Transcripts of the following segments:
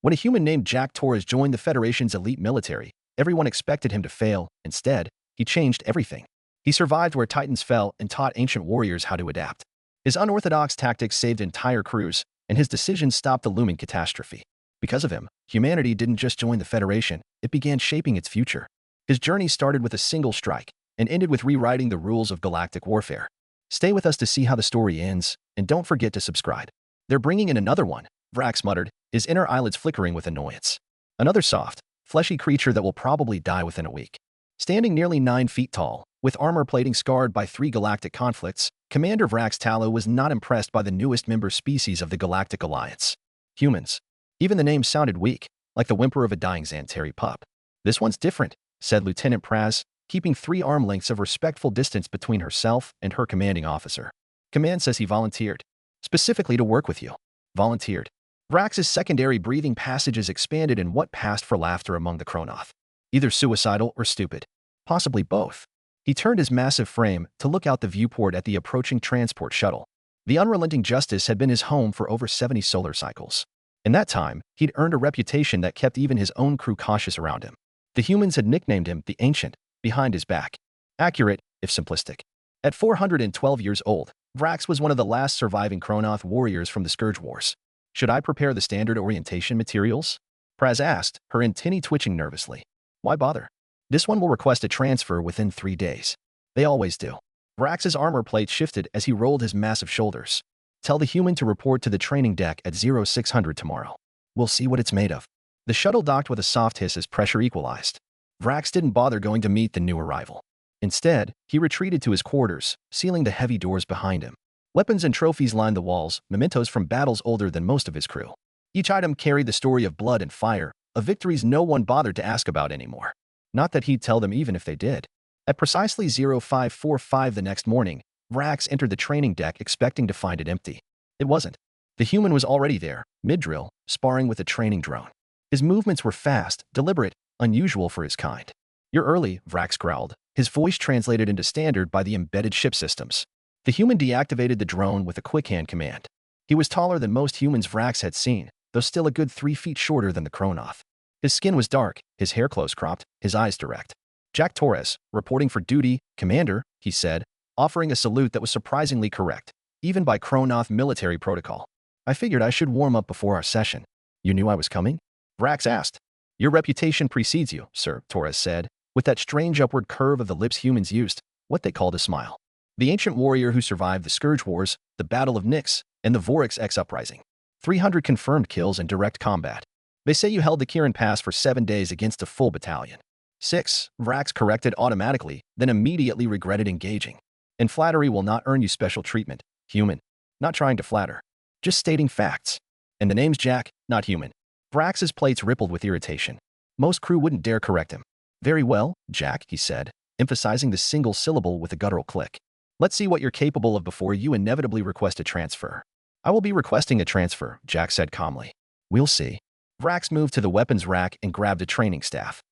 When a human named Jack Torres joined the Federation's elite military, everyone expected him to fail. Instead, he changed everything. He survived where titans fell and taught ancient warriors how to adapt. His unorthodox tactics saved entire crews, and his decisions stopped the looming catastrophe. Because of him, humanity didn't just join the Federation, it began shaping its future. His journey started with a single strike and ended with rewriting the rules of galactic warfare. Stay with us to see how the story ends, and don't forget to subscribe. They're bringing in another one, Vrax muttered, his inner eyelids flickering with annoyance. Another soft, fleshy creature that will probably die within a week. Standing nearly 9 feet tall, with armor plating scarred by 3 galactic conflicts, Commander Vex'tulia was not impressed by the newest member species of the Galactic Alliance. Humans. Even the name sounded weak, like the whimper of a dying Xanteri pup. "This one's different," said Lieutenant Praz, keeping 3 arm lengths of respectful distance between herself and her commanding officer. "Command says he volunteered. Specifically to work with you." Volunteered. Vrax's secondary breathing passages expanded in what passed for laughter among the Kronoth. Either suicidal or stupid. Possibly both. He turned his massive frame to look out the viewport at the approaching transport shuttle. The unrelenting Justice had been his home for over 70 solar cycles. In that time, he'd earned a reputation that kept even his own crew cautious around him. The humans had nicknamed him the Ancient, behind his back. Accurate, if simplistic. At 412 years old, Vrax was one of the last surviving Kronoth warriors from the Scourge Wars. "Should I prepare the standard orientation materials?" Praz asked, her antennae twitching nervously. "Why bother? This one will request a transfer within 3 days. They always do." Vrax's armor plate shifted as he rolled his massive shoulders. "Tell the human to report to the training deck at 0600 tomorrow. We'll see what it's made of." The shuttle docked with a soft hiss as pressure equalized. Vrax didn't bother going to meet the new arrival. Instead, he retreated to his quarters, sealing the heavy doors behind him. Weapons and trophies lined the walls, mementos from battles older than most of his crew. Each item carried the story of blood and fire, of victories no one bothered to ask about anymore. Not that he'd tell them even if they did. At precisely 0545 the next morning, Vrax entered the training deck expecting to find it empty. It wasn't. The human was already there, mid-drill, sparring with a training drone. His movements were fast, deliberate, unusual for his kind. "You're early," Vrax growled, his voice translated into standard by the embedded ship systems. The human deactivated the drone with a quick-hand command. He was taller than most humans Vrax had seen, though still a good 3 feet shorter than the Kronoth. His skin was dark, his hair close-cropped, his eyes direct. "Jack Torres, reporting for duty, Commander," he said, offering a salute that was surprisingly correct, even by Kronoth military protocol. "I figured I should warm up before our session." "You knew I was coming?" Vrax asked. "Your reputation precedes you, sir," Torres said, with that strange upward curve of the lips humans used, what they called a smile. "The ancient warrior who survived the Scourge Wars, the Battle of Nyx, and the Vorix X Uprising. 300 confirmed kills in direct combat. They say you held the Kirin Pass for 7 days against a full battalion." 6, Vrax corrected automatically, then immediately regretted engaging. "And flattery will not earn you special treatment, human." Not trying to flatter. Just stating facts. "And the name's Jack, not human." Vrax's plates rippled with irritation. Most crew wouldn't dare correct him. "Very well, Jack," he said, emphasizing the single syllable with a guttural click. "Let's see what you're capable of before you inevitably request a transfer." "I will be requesting a transfer," Jack said calmly. "We'll see." Vrax moved to the weapons rack and grabbed a training staff.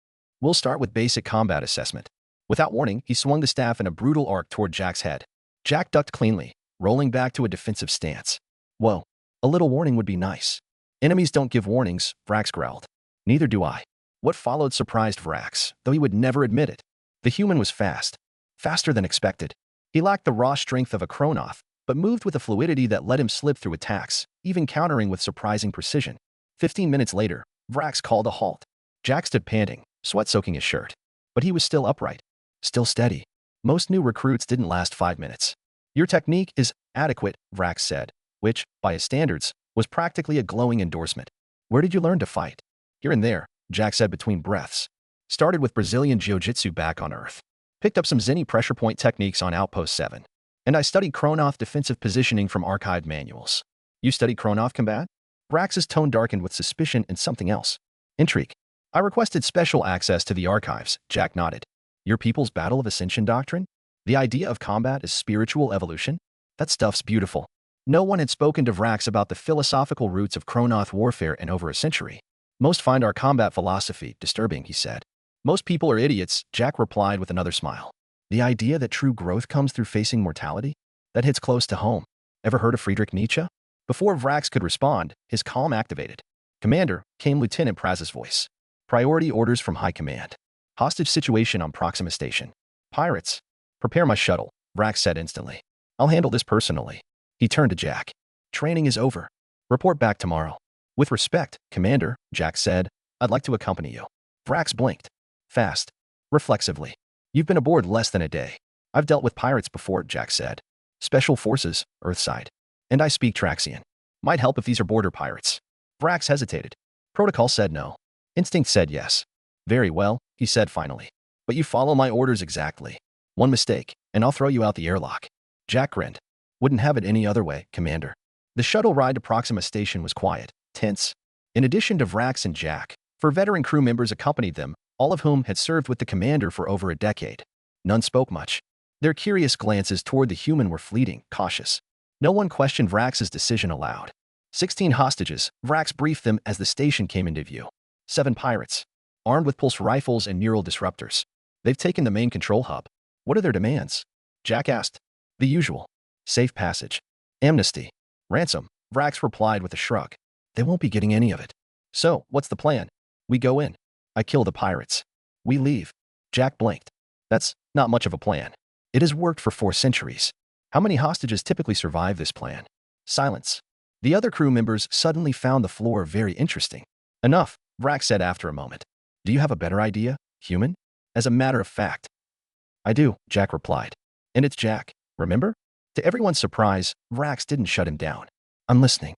"We'll start with basic combat assessment." Without warning, he swung the staff in a brutal arc toward Jack's head. Jack ducked cleanly, rolling back to a defensive stance. "Whoa, a little warning would be nice." "Enemies don't give warnings," Vrax growled. "Neither do I." What followed surprised Vrax, though he would never admit it. The human was fast. Faster than expected. He lacked the raw strength of a Kronoth, but moved with a fluidity that let him slip through attacks, even countering with surprising precision. 15 minutes later, Vrax called a halt. Jack stood panting, sweat soaking his shirt. But he was still upright. Still steady. Most new recruits didn't last 5 minutes. "Your technique is adequate," Vrax said, which, by his standards, was practically a glowing endorsement. "Where did you learn to fight?" "Here and there," Jack said between breaths. "Started with Brazilian Jiu-Jitsu back on Earth. Picked up some Zenny pressure point techniques on Outpost 7. And I studied Kronoth defensive positioning from archived manuals." "You studied Kronoth combat?" Vrax's tone darkened with suspicion and something else. "Intrigue." "I requested special access to the archives," Jack nodded. "Your people's Battle of Ascension doctrine? The idea of combat as spiritual evolution? That stuff's beautiful." No one had spoken to Vrax about the philosophical roots of Kronoth warfare in over a century. "Most find our combat philosophy disturbing," he said. "Most people are idiots," Jack replied with another smile. "The idea that true growth comes through facing mortality? That hits close to home. Ever heard of Friedrich Nietzsche?" Before Vrax could respond, his calm activated. Commander, came Lieutenant Praz's voice. Priority orders from High Command. Hostage situation on Proxima Station. Pirates. Prepare my shuttle, Vrax said instantly. I'll handle this personally. He turned to Jack. Training is over. Report back tomorrow. With respect, Commander, Jack said, I'd like to accompany you. Vrax blinked. Fast. Reflexively. You've been aboard less than a day. I've dealt with pirates before, Jack said. Special Forces, Earthside. And I speak Traxian. Might help if these are border pirates. Vrax hesitated. Protocol said no. Instinct said yes. Very well, he said finally. But you follow my orders exactly. One mistake, and I'll throw you out the airlock. Jack grinned. Wouldn't have it any other way, Commander. The shuttle ride to Proxima Station was quiet, tense. In addition to Vrax and Jack, 4 veteran crew members accompanied them, all of whom had served with the commander for over a decade. None spoke much. Their curious glances toward the human were fleeting, cautious. No one questioned Vrax's decision aloud. 16 hostages, Vrax briefed them as the station came into view. 7 pirates, armed with pulse rifles and neural disruptors. They've taken the main control hub. What are their demands? Jack asked. The usual. Safe passage. Amnesty. Ransom, Vrax replied with a shrug. They won't be getting any of it. So, what's the plan? We go in. I kill the pirates. We leave. Jack blinked. That's not much of a plan. It has worked for 4 centuries. How many hostages typically survive this plan? Silence. The other crew members suddenly found the floor very interesting. Enough, Vrax said after a moment. Do you have a better idea, human? As a matter of fact. I do, Jack replied. And it's Jack, remember? To everyone's surprise, Vrax didn't shut him down. I'm listening.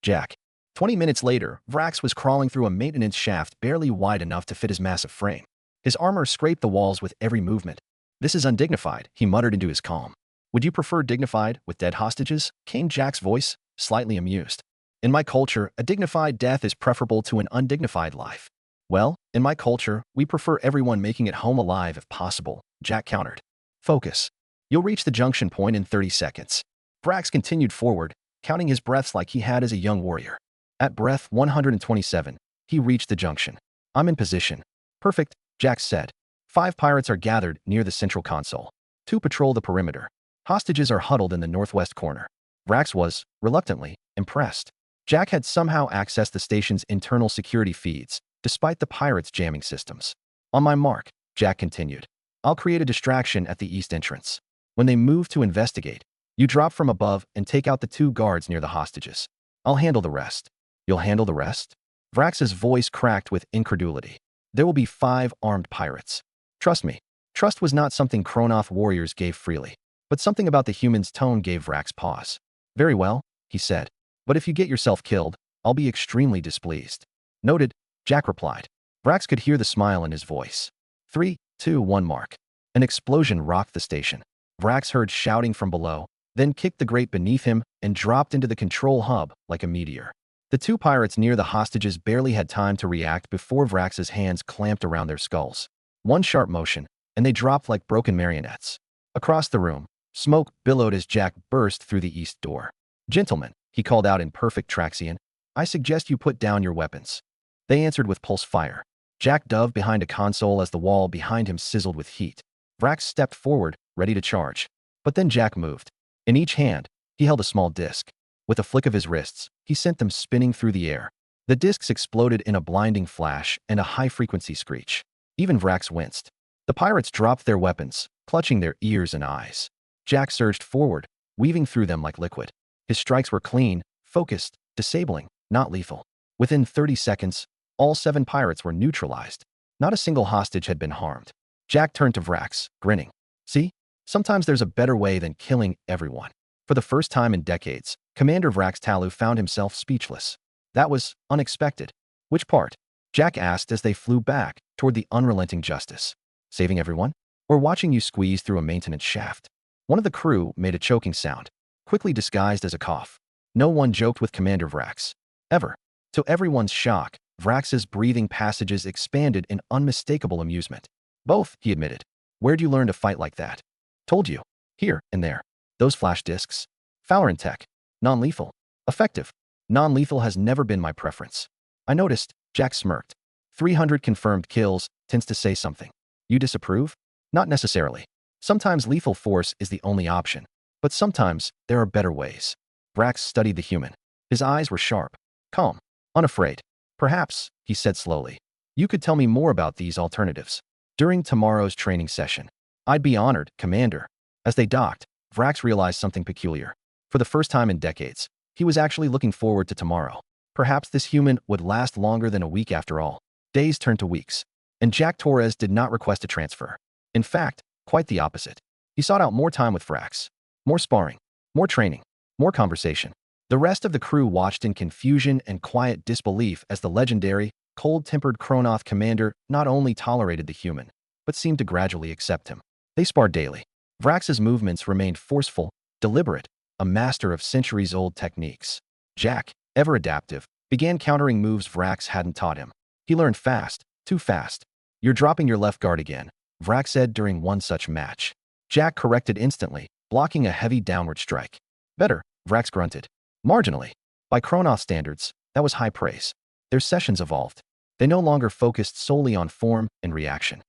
Jack. 20 minutes later, Vrax was crawling through a maintenance shaft barely wide enough to fit his massive frame. His armor scraped the walls with every movement. This is undignified, he muttered into his calm. Would you prefer dignified with dead hostages? Came Jack's voice, slightly amused. In my culture, a dignified death is preferable to an undignified life. Well, in my culture, we prefer everyone making it home alive if possible, Jack countered. Focus. You'll reach the junction point in 30 seconds. Vrax continued forward, counting his breaths like he had as a young warrior. At breath 127, he reached the junction. I'm in position. Perfect, Jack said. 5 pirates are gathered near the central console. 2 patrol the perimeter. Hostages are huddled in the northwest corner. Vrax was, reluctantly, impressed. Jack had somehow accessed the station's internal security feeds, despite the pirates' jamming systems. On my mark, Jack continued. I'll create a distraction at the east entrance. When they move to investigate, you drop from above and take out the 2 guards near the hostages. I'll handle the rest. You'll handle the rest? Vrax's voice cracked with incredulity. There will be 5 armed pirates. Trust me. Trust was not something Kronoth warriors gave freely, but something about the human's tone gave Vrax pause. Very well, he said. But if you get yourself killed, I'll be extremely displeased. Noted, Jack replied. Vrax could hear the smile in his voice. 3, 2, 1 mark. An explosion rocked the station. Vrax heard shouting from below, then kicked the grate beneath him and dropped into the control hub like a meteor. The 2 pirates near the hostages barely had time to react before Vrax's hands clamped around their skulls. One sharp motion, and they dropped like broken marionettes. Across the room, smoke billowed as Jack burst through the east door. Gentlemen, he called out in perfect Traxian, I suggest you put down your weapons. They answered with pulse fire. Jack dove behind a console as the wall behind him sizzled with heat. Vrax stepped forward, ready to charge. But then Jack moved. In each hand, he held a small disc. With a flick of his wrists, he sent them spinning through the air. The discs exploded in a blinding flash and a high-frequency screech. Even Vrax winced. The pirates dropped their weapons, clutching their ears and eyes. Jack surged forward, weaving through them like liquid. His strikes were clean, focused, disabling, not lethal. Within 30 seconds, all 7 pirates were neutralized. Not a single hostage had been harmed. Jack turned to Vrax, grinning. See? Sometimes there's a better way than killing everyone. For the first time in decades, Commander Vex'tulia found himself speechless. That was unexpected. Which part? Jack asked as they flew back toward the unrelenting justice. Saving everyone? Or watching you squeeze through a maintenance shaft? One of the crew made a choking sound, quickly disguised as a cough. No one joked with Commander Vrax. Ever. To everyone's shock, Vrax's breathing passages expanded in unmistakable amusement. Both, he admitted. Where'd you learn to fight like that? Told you. Here and there. Those flash discs. Fowler tech. Non-lethal. Effective. Non-lethal has never been my preference. I noticed, Jack smirked. 300 confirmed kills tends to say something. You disapprove? Not necessarily. Sometimes lethal force is the only option. But sometimes there are better ways. Vrax studied the human. His eyes were sharp, calm, unafraid. Perhaps, he said slowly, you could tell me more about these alternatives. During tomorrow's training session, I'd be honored, Commander. As they docked, Vrax realized something peculiar. For the first time in decades, he was actually looking forward to tomorrow. Perhaps this human would last longer than a week after all. Days turned to weeks, and Jack Torres did not request a transfer. In fact, quite the opposite. He sought out more time with Vrax. More sparring, more training, more conversation. The rest of the crew watched in confusion and quiet disbelief as the legendary, cold-tempered Kronoth commander not only tolerated the human, but seemed to gradually accept him. They sparred daily. Vrax's movements remained forceful, deliberate, a master of centuries-old techniques. Jack, ever adaptive, began countering moves Vrax hadn't taught him. He learned fast, too fast. You're dropping your left guard again, Vrax said during one such match. Jack corrected instantly, blocking a heavy downward strike. Better, Vrax grunted. Marginally. By Kronoth standards, that was high praise. Their sessions evolved. They no longer focused solely on form and reaction.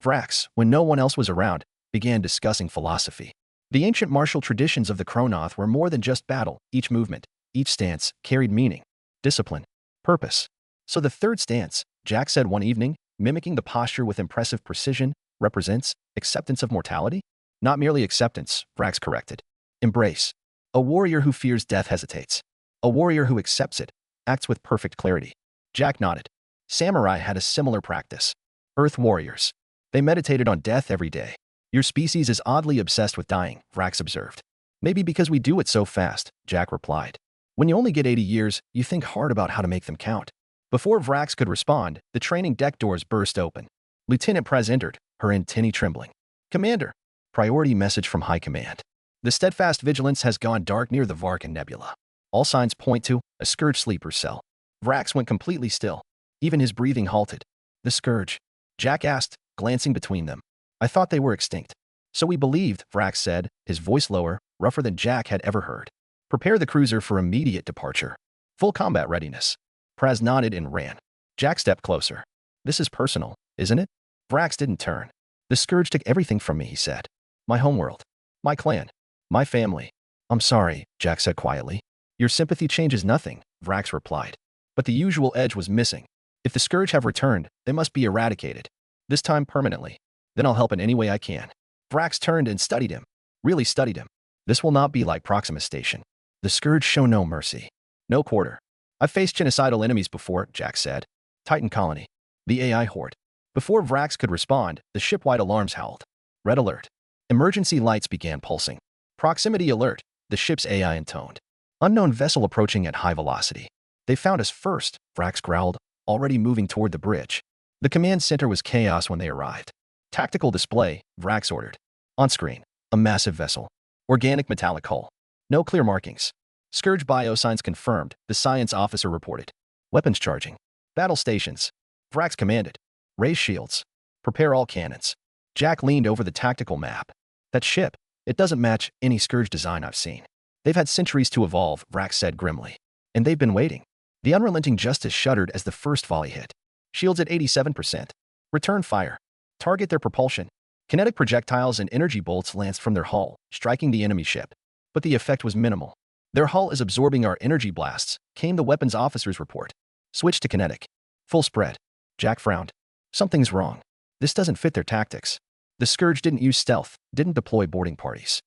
Vrax, when no one else was around, began discussing philosophy. The ancient martial traditions of the Kronoth were more than just battle. Each movement, each stance, carried meaning, discipline, purpose. So the third stance, Jack said one evening, mimicking the posture with impressive precision, represents acceptance of mortality? Not merely acceptance, Vrax corrected. Embrace. A warrior who fears death hesitates. A warrior who accepts it acts with perfect clarity. Jack nodded. Samurai had a similar practice. Earth warriors. They meditated on death every day. Your species is oddly obsessed with dying, Vrax observed. Maybe because we do it so fast, Jack replied. When you only get 80 years, you think hard about how to make them count. Before Vrax could respond, the training deck doors burst open. Lieutenant Prez entered, her antennae trembling. Commander. Priority message from High Command. The steadfast vigilance has gone dark near the Varkan Nebula. All signs point to a Scourge sleeper cell. Vrax went completely still. Even his breathing halted. The Scourge? Jack asked, glancing between them. I thought they were extinct. So we believed, Vrax said, his voice lower, rougher than Jack had ever heard. Prepare the cruiser for immediate departure. Full combat readiness. Praz nodded and ran. Jack stepped closer. This is personal, isn't it? Vrax didn't turn. The Scourge took everything from me, he said. My homeworld. My clan. My family. I'm sorry, Jack said quietly. Your sympathy changes nothing, Vrax replied. But the usual edge was missing. If the Scourge have returned, they must be eradicated. This time permanently. Then I'll help in any way I can. Vrax turned and studied him. Really studied him. This will not be like Proxima Station. The Scourge show no mercy. No quarter. I've faced genocidal enemies before, Jack said. Titan Colony. The AI Horde. Before Vrax could respond, the ship-wide alarms howled. Red alert. Emergency lights began pulsing. Proximity alert, the ship's AI intoned. Unknown vessel approaching at high velocity. They found us first, Vrax growled, already moving toward the bridge. The command center was chaos when they arrived. Tactical display, Vrax ordered. On screen, a massive vessel. Organic metallic hull. No clear markings. Scourge biosigns confirmed, the science officer reported. Weapons charging. Battle stations. Vrax commanded. Raise shields. Prepare all cannons. Jack leaned over the tactical map. That ship, it doesn't match any Scourge design I've seen. They've had centuries to evolve, Vrax said grimly. And they've been waiting. The unrelenting justice shuddered as the first volley hit. Shields at 87%. Return fire. Target their propulsion. Kinetic projectiles and energy bolts lanced from their hull, striking the enemy ship. But the effect was minimal. Their hull is absorbing our energy blasts, came the weapons officer's report. Switch to kinetic. Full spread. Jack frowned. Something's wrong. This doesn't fit their tactics. The Scourge didn't use stealth, didn't deploy boarding parties.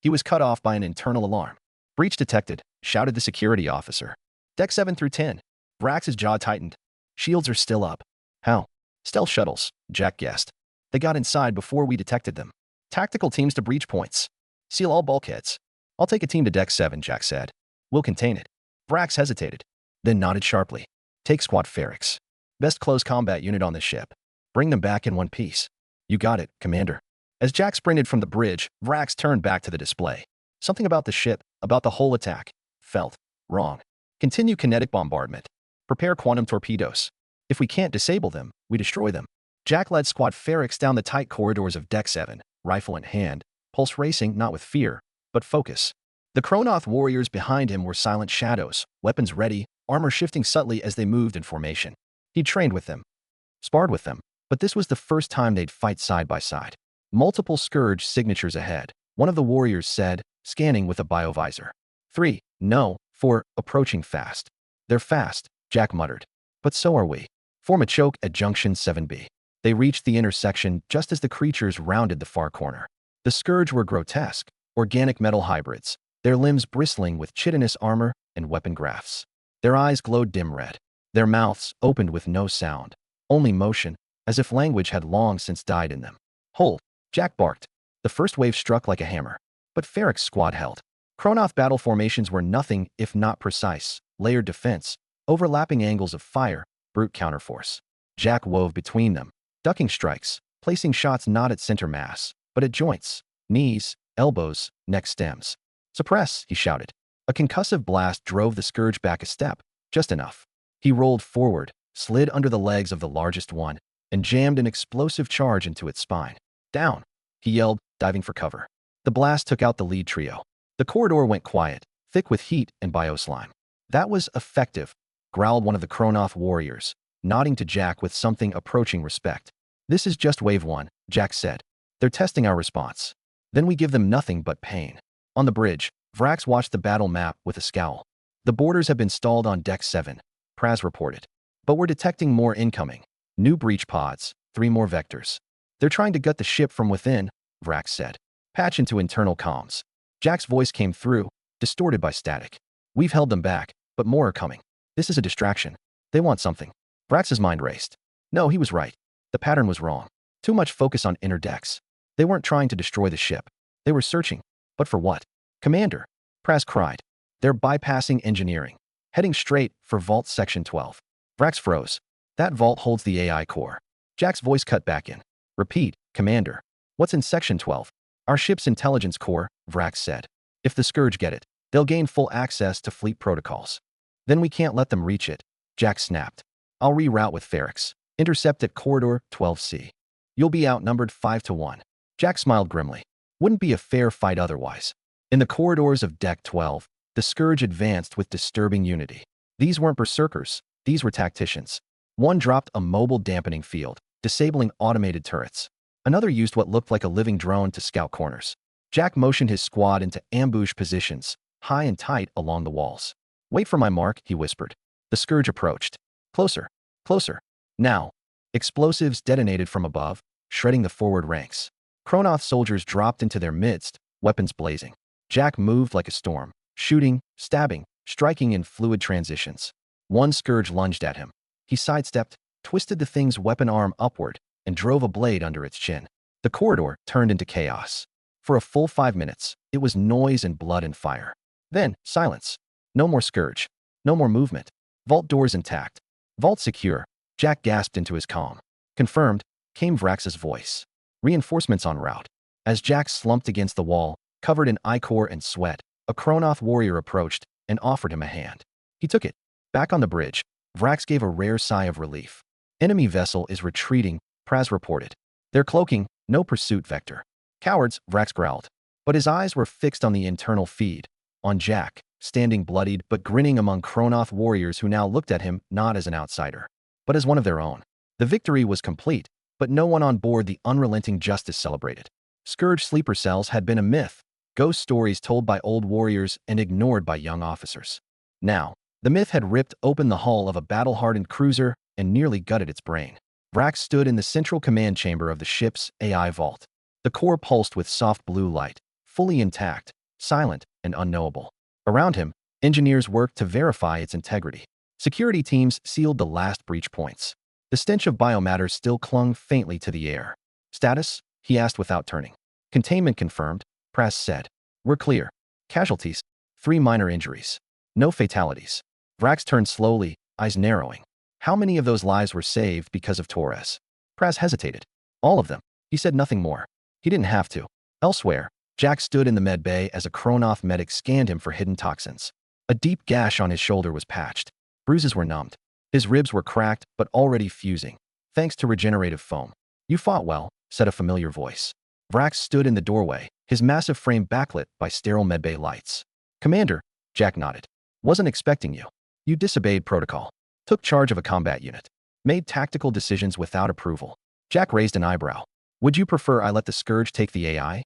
He was cut off by an internal alarm. Breach detected, shouted the security officer. Deck 7 through 10. Vrax's jaw tightened. Shields are still up. How? Stealth shuttles, Jack guessed. They got inside before we detected them. Tactical teams to breach points. Seal all bulkheads. I'll take a team to Deck 7, Jack said. We'll contain it. Vrax hesitated, then nodded sharply. Take Squad Ferrix. Best close combat unit on the ship. Bring them back in one piece. You got it, Commander. As Jack sprinted from the bridge, Vrax turned back to the display. Something about the ship, about the whole attack, felt wrong. Continue kinetic bombardment. Prepare quantum torpedoes. If we can't disable them, we destroy them. Jack led Squad Ferrix down the tight corridors of Deck 7, rifle in hand, pulse racing not with fear, but focus. The Kronoth warriors behind him were silent shadows, weapons ready, armor shifting subtly as they moved in formation. He'd trained with them, sparred with them, but this was the first time they'd fight side by side. Multiple Scourge signatures ahead, one of the warriors said, scanning with a biovisor. 3, no, 4, approaching fast. They're fast, Jack muttered. But so are we. Form a choke at Junction 7B. They reached the intersection just as the creatures rounded the far corner. The Scourge were grotesque, organic metal hybrids, their limbs bristling with chitinous armor and weapon grafts. Their eyes glowed dim red. Their mouths opened with no sound, only motion, as if language had long since died in them. Hold! Jack barked. The first wave struck like a hammer, but Ferrex's squad held. Kronoth battle formations were nothing if not precise, layered defense, overlapping angles of fire, brute counterforce. Jack wove between them, ducking strikes, placing shots not at center mass, but at joints, knees, elbows, neck stems. Suppress, he shouted. A concussive blast drove the Scourge back a step, just enough. He rolled forward, slid under the legs of the largest one, and jammed an explosive charge into its spine. Down, he yelled, diving for cover. The blast took out the lead trio. The corridor went quiet, thick with heat and bioslime. That was effective, growled one of the Kronoth warriors, nodding to Jack with something approaching respect. This is just wave 1, Jack said. They're testing our response. Then we give them nothing but pain. On the bridge, Vrax watched the battle map with a scowl. The boarders have been stalled on Deck 7, Praz reported. But we're detecting more incoming. New breach pods, 3 more vectors. They're trying to gut the ship from within, Vrax said. Patch into internal comms. Jack's voice came through, distorted by static. We've held them back, but more are coming. This is a distraction. They want something. Vrax's mind raced. No, he was right. The pattern was wrong. Too much focus on inner decks. They weren't trying to destroy the ship. They were searching. But for what? Commander, Praz cried. They're bypassing engineering, heading straight for Vault Section 12. Vrax froze. That vault holds the AI core. Jack's voice cut back in. Repeat, Commander. What's in Section 12? Our ship's intelligence core, Vrax said. If the Scourge get it, they'll gain full access to fleet protocols. Then we can't let them reach it, Jack snapped. I'll reroute with Ferrex. Intercept at Corridor 12C. You'll be outnumbered 5-1. Jack smiled grimly. Wouldn't be a fair fight otherwise. In the corridors of Deck 12, the Scourge advanced with disturbing unity. These weren't berserkers, these were tacticians. One dropped a mobile dampening field, disabling automated turrets. Another used what looked like a living drone to scout corners. Jack motioned his squad into ambush positions, high and tight along the walls. Wait for my mark, he whispered. The Scourge approached. Closer, closer. Now. Explosives detonated from above, shredding the forward ranks. Kronoth soldiers dropped into their midst, weapons blazing. Jack moved like a storm, shooting, stabbing, striking in fluid transitions. One Scourge lunged at him. He sidestepped, twisted the thing's weapon arm upward, and drove a blade under its chin. The corridor turned into chaos. For a full 5 minutes, it was noise and blood and fire. Then, silence. No more Scourge. No more movement. Vault doors intact. Vault secure. Jack gasped into his calm. Confirmed, came Vrax's voice. Reinforcements en route. As Jack slumped against the wall, covered in ichor and sweat, a Kronoth warrior approached and offered him a hand. He took it. Back on the bridge, Vrax gave a rare sigh of relief. Enemy vessel is retreating, Praz reported. They're cloaking, no pursuit vector. Cowards, Vrax growled. But his eyes were fixed on the internal feed, on Jack, standing bloodied but grinning among Kronoth warriors who now looked at him not as an outsider, but as one of their own. The victory was complete, but no one on board the unrelenting Justice celebrated. Scourge sleeper cells had been a myth, ghost stories told by old warriors and ignored by young officers. Now, the myth had ripped open the hull of a battle-hardened cruiser and nearly gutted its brain. Vrax stood in the central command chamber of the ship's AI vault. The core pulsed with soft blue light, fully intact, silent, and unknowable. Around him, engineers worked to verify its integrity. Security teams sealed the last breach points. The stench of biomatter still clung faintly to the air. Status? He asked without turning. Containment confirmed, Praz said. We're clear. Casualties? 3 minor injuries. No fatalities. Vrax turned slowly, eyes narrowing. How many of those lives were saved because of Torres? Praz hesitated. All of them. He said nothing more. He didn't have to. Elsewhere, Jack stood in the med bay as a Kronoth medic scanned him for hidden toxins. A deep gash on his shoulder was patched. Bruises were numbed. His ribs were cracked but already fusing, thanks to regenerative foam. You fought well, said a familiar voice. Vrax stood in the doorway, his massive frame backlit by sterile medbay lights. Commander, Jack nodded. Wasn't expecting you. You disobeyed protocol. Took charge of a combat unit. Made tactical decisions without approval. Jack raised an eyebrow. Would you prefer I let the Scourge take the AI?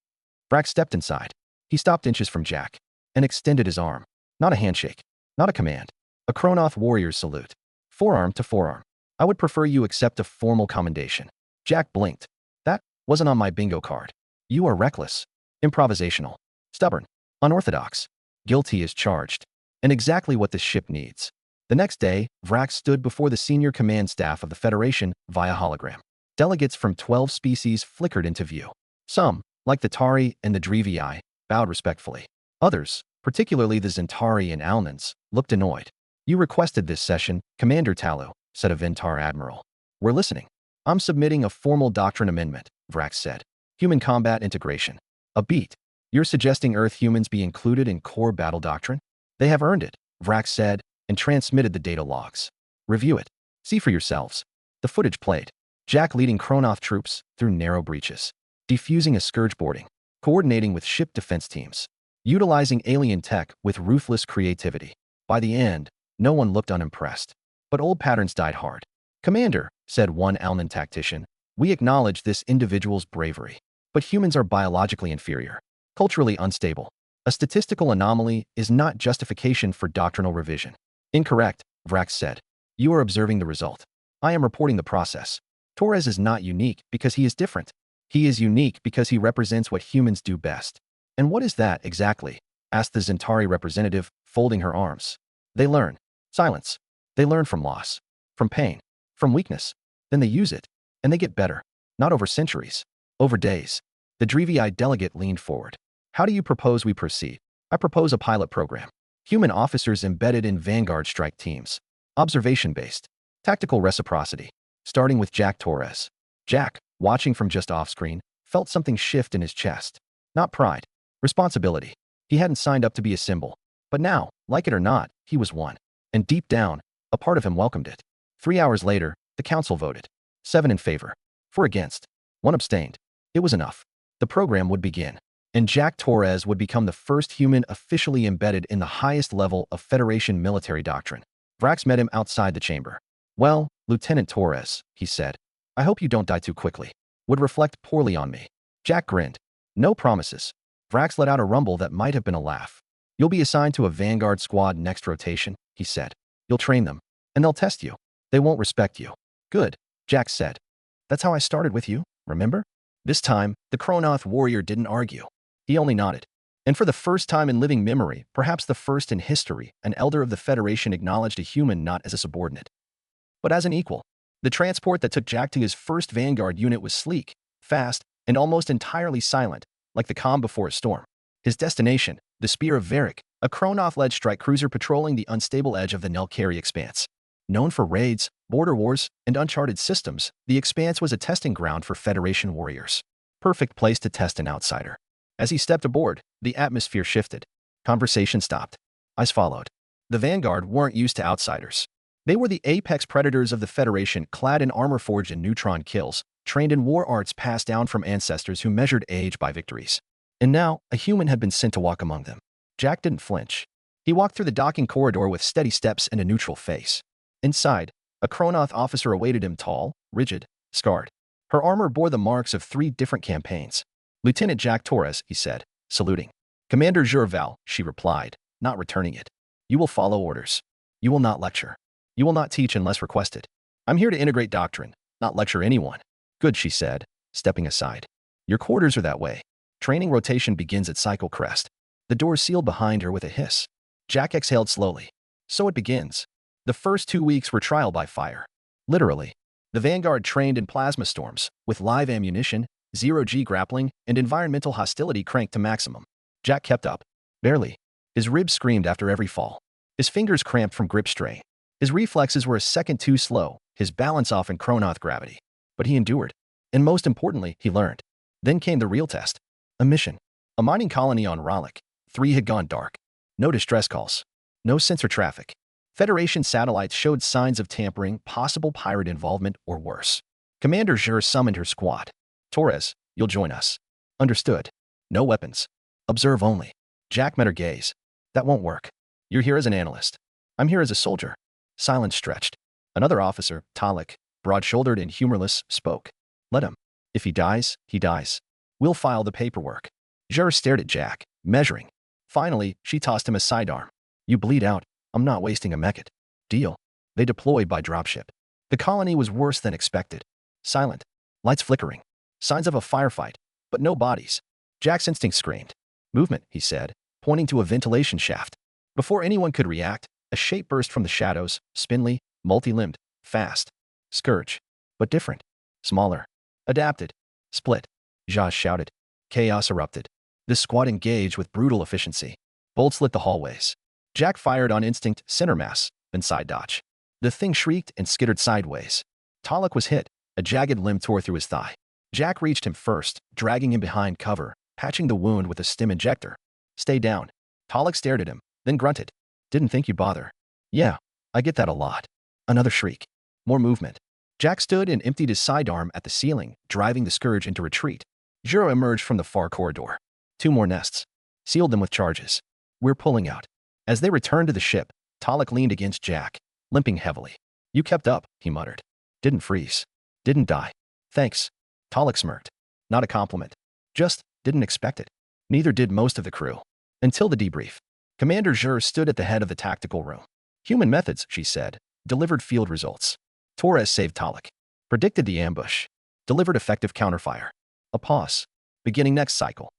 Vrax stepped inside. He stopped inches from Jack and extended his arm. Not a handshake. Not a command. A Kronoth warrior's salute. forearm to forearm. I would prefer you accept a formal commendation. Jack blinked. That wasn't on my bingo card. You are reckless, improvisational, stubborn, unorthodox, guilty as charged, and exactly what this ship needs. The next day, Vrax stood before the senior command staff of the Federation via hologram. Delegates from 12 species flickered into view. Some, like the Tari and the Drevii, bowed respectfully. Others, particularly the Zentari and Alnans, looked annoyed. You requested this session, Commander Talu, said a Ventar admiral. We're listening. I'm submitting a formal doctrine amendment, Vrax said. Human combat integration. A beat. You're suggesting Earth humans be included in core battle doctrine? They have earned it, Vrax said, and transmitted the data logs. Review it. See for yourselves. The footage played. Jack leading Kronoth troops through narrow breaches, defusing a scourge boarding, coordinating with ship defense teams, utilizing alien tech with ruthless creativity. By the end, no one looked unimpressed. But old patterns died hard. Commander, said one Alnan tactician, we acknowledge this individual's bravery. But humans are biologically inferior, culturally unstable. A statistical anomaly is not justification for doctrinal revision. Incorrect, Vrax said. You are observing the result. I am reporting the process. Torres is not unique because he is different. He is unique because he represents what humans do best. And what is that exactly? Asked the Zentari representative, folding her arms. They learn. Silence. They learn from loss, from pain, from weakness. Then they use it, and they get better. Not over centuries, over days. The Drevii delegate leaned forward. How do you propose we proceed? I propose a pilot program. Human officers embedded in vanguard strike teams. Observation-based. Tactical reciprocity. Starting with Jack Torres. Jack, watching from just off-screen, felt something shift in his chest. Not pride. Responsibility. He hadn't signed up to be a symbol. But now, like it or not, he was one. And deep down, a part of him welcomed it. 3 hours later, the council voted. 7 in favor. 4 against. 1 abstained. It was enough. The program would begin. And Jack Torres would become the first human officially embedded in the highest level of Federation military doctrine. Vrax met him outside the chamber. Well, Lieutenant Torres, he said, I hope you don't die too quickly. Would reflect poorly on me. Jack grinned. No promises. Vrax let out a rumble that might have been a laugh. You'll be assigned to a vanguard squad next rotation, he said. You'll train them, and they'll test you. They won't respect you. Good, Jack said. That's how I started with you, remember? This time, the Kronoth warrior didn't argue. He only nodded. And for the first time in living memory, perhaps the first in history, an elder of the Federation acknowledged a human not as a subordinate, but as an equal. The transport that took Jack to his first vanguard unit was sleek, fast, and almost entirely silent, like the calm before a storm. His destination, the Spear of Varric, a Kronoth-led strike cruiser patrolling the unstable edge of the Nelkari Expanse. Known for raids, border wars, and uncharted systems, the Expanse was a testing ground for Federation warriors. Perfect place to test an outsider. As he stepped aboard, the atmosphere shifted. Conversation stopped. Eyes followed. The Vanguard weren't used to outsiders. They were the apex predators of the Federation, clad in armor forged in neutron kills, trained in war arts passed down from ancestors who measured age by victories. And now, a human had been sent to walk among them. Jack didn't flinch. He walked through the docking corridor with steady steps and a neutral face. Inside, a Kronoth officer awaited him, tall, rigid, scarred. Her armor bore the marks of 3 different campaigns. Lieutenant Jack Torres, he said, saluting. Commander Jurval, she replied, not returning it. You will follow orders. You will not lecture. You will not teach unless requested. I'm here to integrate doctrine, not lecture anyone. Good, she said, stepping aside. Your quarters are that way. Training rotation begins at Cycle Crest. The door sealed behind her with a hiss. Jack exhaled slowly. So it begins. The first 2 weeks were trial by fire. Literally. The Vanguard trained in plasma storms, with live ammunition, zero-G grappling, and environmental hostility cranked to maximum. Jack kept up. Barely. His ribs screamed after every fall. His fingers cramped from grip strain. His reflexes were a second too slow, his balance off in Kronoth gravity. But he endured. And most importantly, he learned. Then came the real test. A mission. A mining colony on Ralik. 3 had gone dark. No distress calls. No sensor traffic. Federation satellites showed signs of tampering, possible pirate involvement, or worse. Commander Jur summoned her squad. Torres, you'll join us. Understood. No weapons. Observe only. Jack met her gaze. That won't work. You're here as an analyst. I'm here as a soldier. Silence stretched. Another officer, Talik, broad-shouldered and humorless, spoke. Let him. If he dies, he dies. We'll file the paperwork. Jur stared at Jack, measuring. Finally, she tossed him a sidearm. You bleed out. I'm not wasting a mechit. Deal. They deployed by dropship. The colony was worse than expected. Silent. Lights flickering. Signs of a firefight, but no bodies. Jack's instinct screamed. Movement, he said, pointing to a ventilation shaft. Before anyone could react, a shape burst from the shadows, spindly, multi-limbed, fast. Scourge. But different. Smaller. Adapted. Split. Jas shouted. Chaos erupted. The squad engaged with brutal efficiency. Bolts lit the hallways. Jack fired on instinct, center mass, then side dodge. The thing shrieked and skittered sideways. Talek was hit. A jagged limb tore through his thigh. Jack reached him first, dragging him behind cover, patching the wound with a stim injector. Stay down. Talek stared at him, then grunted. Didn't think you'd bother. Yeah, I get that a lot. Another shriek. More movement. Jack stood and emptied his sidearm at the ceiling, driving the Scourge into retreat. Juro emerged from the far corridor. 2 more nests. Sealed them with charges. We're pulling out. As they returned to the ship, Talek leaned against Jack, limping heavily. You kept up, he muttered. Didn't freeze. Didn't die. Thanks. Talek smirked. Not a compliment. Just didn't expect it. Neither did most of the crew. Until the debrief. Commander Jur stood at the head of the tactical room. Human methods, she said, delivered field results. Torres saved Talek. Predicted the ambush. Delivered effective counterfire. A pause. Beginning next cycle.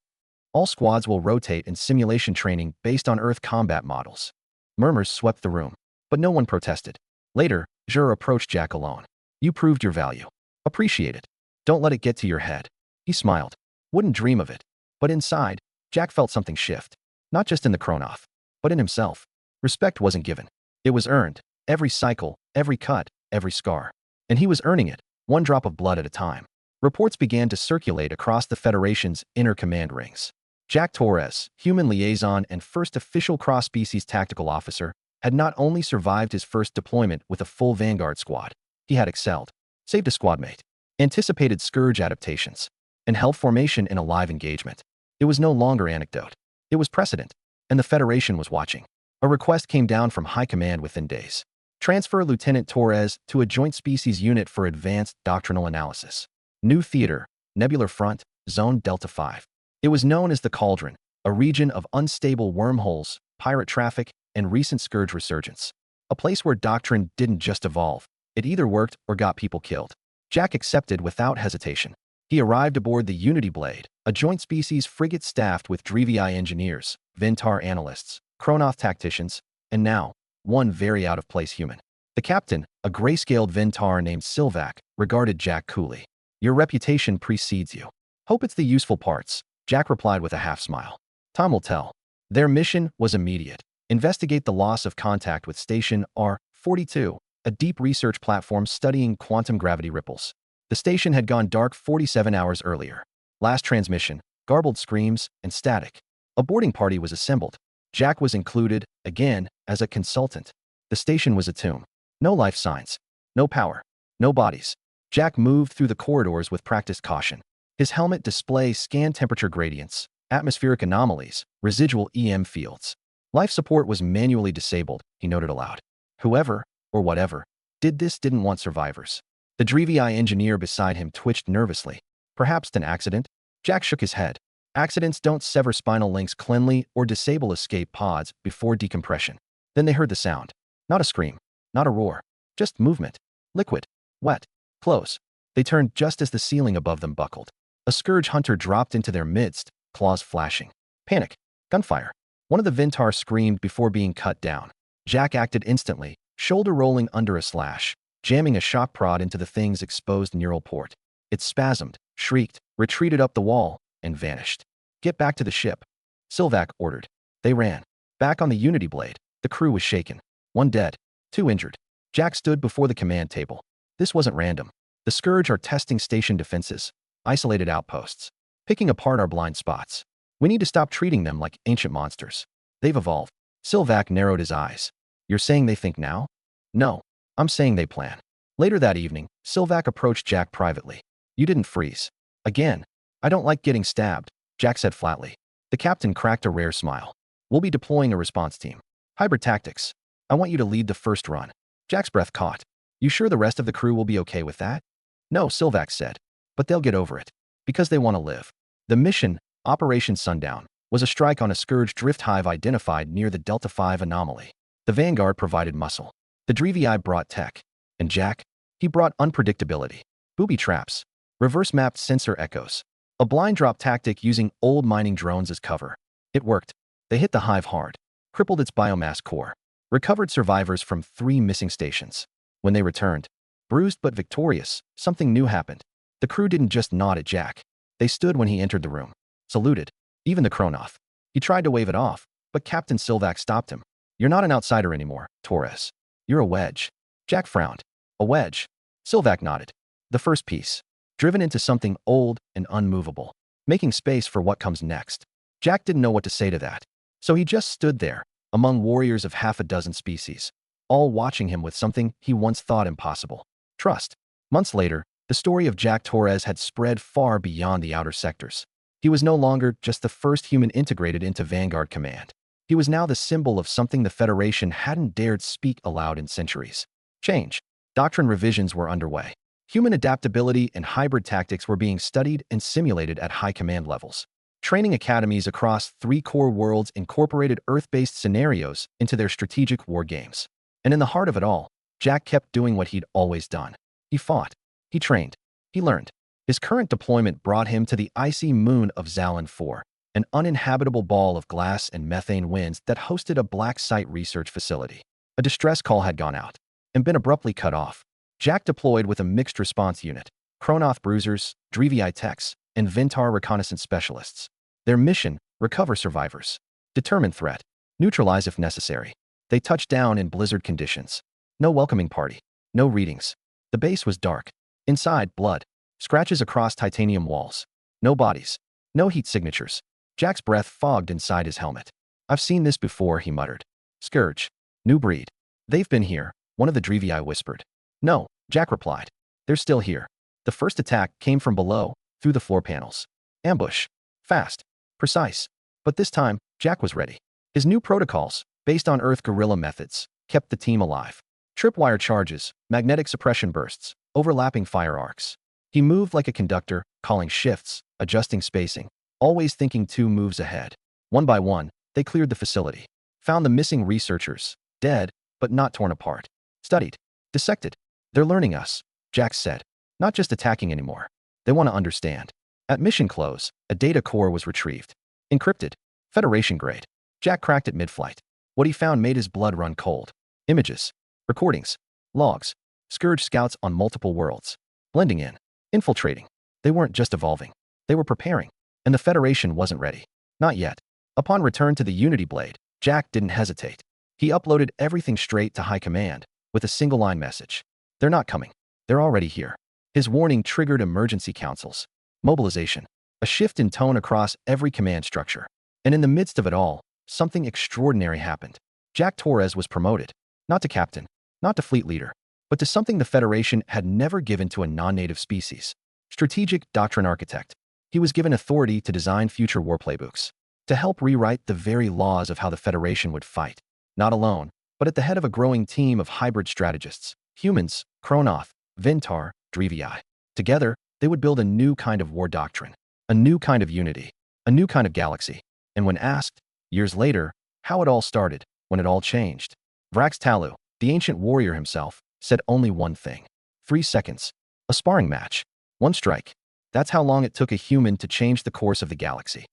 All squads will rotate in simulation training based on Earth combat models. Murmurs swept the room, but no one protested. Later, Jur approached Jack alone. You proved your value. Appreciate it. Don't let it get to your head. He smiled. Wouldn't dream of it. But inside, Jack felt something shift. Not just in the Kronoth, but in himself. Respect wasn't given. It was earned. Every cycle, every cut, every scar. And he was earning it, 1 drop of blood at a time. Reports began to circulate across the Federation's inner command rings. Jack Torres, human liaison and first official cross-species tactical officer, had not only survived his first deployment with a full Vanguard squad, he had excelled, saved a squadmate, anticipated Scourge adaptations, and held formation in a live engagement. It was no longer anecdote. It was precedent, and the Federation was watching. A request came down from High Command within days. Transfer Lieutenant Torres to a Joint Species Unit for advanced doctrinal analysis. New theater, Nebular Front, Zone Delta 5. It was known as the Cauldron, a region of unstable wormholes, pirate traffic, and recent Scourge resurgence. A place where Doctrine didn't just evolve. It either worked or got people killed. Jack accepted without hesitation. He arrived aboard the Unity Blade, a joint species frigate staffed with Drevii engineers, Ventar analysts, Kronoth tacticians, and now, one very out-of-place human. The captain, a gray-scaled Ventar named Silvac, regarded Jack coolly. Your reputation precedes you. Hope it's the useful parts, Jack replied with a half-smile. Time will tell. Their mission was immediate. Investigate the loss of contact with Station R-42, a deep research platform studying quantum gravity ripples. The station had gone dark 47 hours earlier. Last transmission, garbled screams, and static. A boarding party was assembled. Jack was included, again, as a consultant. The station was a tomb. No life signs. No power. No bodies. Jack moved through the corridors with practiced caution. His helmet display scanned temperature gradients, atmospheric anomalies, residual EM fields. Life support was manually disabled, he noted aloud. Whoever, or whatever, did this didn't want survivors. The Drevii engineer beside him twitched nervously. Perhaps an accident? Jack shook his head. Accidents don't sever spinal links cleanly or disable escape pods before decompression. Then they heard the sound. Not a scream. Not a roar. Just movement. Liquid. Wet. Close. They turned just as the ceiling above them buckled. A Scourge hunter dropped into their midst, claws flashing. Panic. Gunfire. One of the Ventar screamed before being cut down. Jack acted instantly, shoulder rolling under a slash, jamming a shock prod into the thing's exposed neural port. It spasmed, shrieked, retreated up the wall, and vanished. Get back to the ship, Silvac ordered. They ran. Back on the Unity Blade, the crew was shaken. 1 dead, 2 injured. Jack stood before the command table. This wasn't random. The Scourge are testing station defenses, isolated outposts, picking apart our blind spots. We need to stop treating them like ancient monsters. They've evolved. Silvac narrowed his eyes. You're saying they think now? No, I'm saying they plan. Later that evening, Silvac approached Jack privately. You didn't freeze. Again. I don't like getting stabbed, Jack said flatly. The captain cracked a rare smile. We'll be deploying a response team. Hybrid tactics. I want you to lead the first run. Jack's breath caught. You sure the rest of the crew will be okay with that? No, Silvac said. But they'll get over it. Because they want to live. The mission, Operation Sundown, was a strike on a Scourge drift hive identified near the Delta 5 anomaly. The Vanguard provided muscle. The Drevii brought tech. And Jack? He brought unpredictability. Booby traps. Reverse-mapped sensor echoes. A blind drop tactic using old mining drones as cover. It worked. They hit the hive hard. Crippled its biomass core. Recovered survivors from 3 missing stations. When they returned, bruised but victorious, something new happened. The crew didn't just nod at Jack. They stood when he entered the room. Saluted. Even the Kronoth. He tried to wave it off, but Captain Silvac stopped him. You're not an outsider anymore, Torres. You're a wedge. Jack frowned. A wedge? Silvac nodded. The first piece. Driven into something old and unmovable. Making space for what comes next. Jack didn't know what to say to that. So he just stood there, among warriors of half a dozen species, all watching him with something he once thought impossible. Trust. Months later, the story of Jack Torres had spread far beyond the outer sectors. He was no longer just the first human integrated into Vanguard Command. He was now the symbol of something the Federation hadn't dared speak aloud in centuries. Change. Doctrine revisions were underway. Human adaptability and hybrid tactics were being studied and simulated at high command levels. Training academies across 3 core worlds incorporated Earth-based scenarios into their strategic war games. And in the heart of it all, Jack kept doing what he'd always done. He fought. He trained. He learned. His current deployment brought him to the icy moon of Zalin 4, an uninhabitable ball of glass and methane winds that hosted a black site research facility. A distress call had gone out and been abruptly cut off. Jack deployed with a mixed response unit, Kronoth bruisers, Drevii techs, and Ventar reconnaissance specialists. Their mission, recover survivors. Determine threat. Neutralize if necessary. They touched down in blizzard conditions. No welcoming party. No readings. The base was dark. Inside, blood. Scratches across titanium walls. No bodies. No heat signatures. Jack's breath fogged inside his helmet. I've seen this before, he muttered. Scourge. New breed. They've been here, one of the Drevii whispered. No, Jack replied. They're still here. The first attack came from below, through the floor panels. Ambush. Fast. Precise. But this time, Jack was ready. His new protocols, based on Earth guerrilla methods, kept the team alive. Tripwire charges, magnetic suppression bursts, overlapping fire arcs. He moved like a conductor, calling shifts, adjusting spacing, always thinking 2 moves ahead. One by one, they cleared the facility. Found the missing researchers, dead, but not torn apart. Studied. Dissected. They're learning us, Jack said. Not just attacking anymore. They want to understand. At mission close, a data core was retrieved. Encrypted. Federation grade. Jack cracked it mid-flight. What he found made his blood run cold. Images. Recordings. Logs. Scourge scouts on multiple worlds. Blending in. Infiltrating. They weren't just evolving. They were preparing. And the Federation wasn't ready. Not yet. Upon return to the Unity Blade, Jack didn't hesitate. He uploaded everything straight to High Command, with a single-line message. They're not coming. They're already here. His warning triggered emergency councils. Mobilization. A shift in tone across every command structure. And in the midst of it all, something extraordinary happened. Jack Torres was promoted. Not to captain, not to fleet leader, but to something the Federation had never given to a non-native species. Strategic Doctrine Architect. He was given authority to design future war playbooks, to help rewrite the very laws of how the Federation would fight. Not alone, but at the head of a growing team of hybrid strategists. Humans, Kronoth, Ventar, Drevii. Together, they would build a new kind of war doctrine, a new kind of unity, a new kind of galaxy. And when asked, years later, how it all started, when it all changed, Vex'tulia, the ancient warrior himself, said only one thing. 3 seconds. A sparring match. 1 strike. That's how long it took a human to change the course of the galaxy.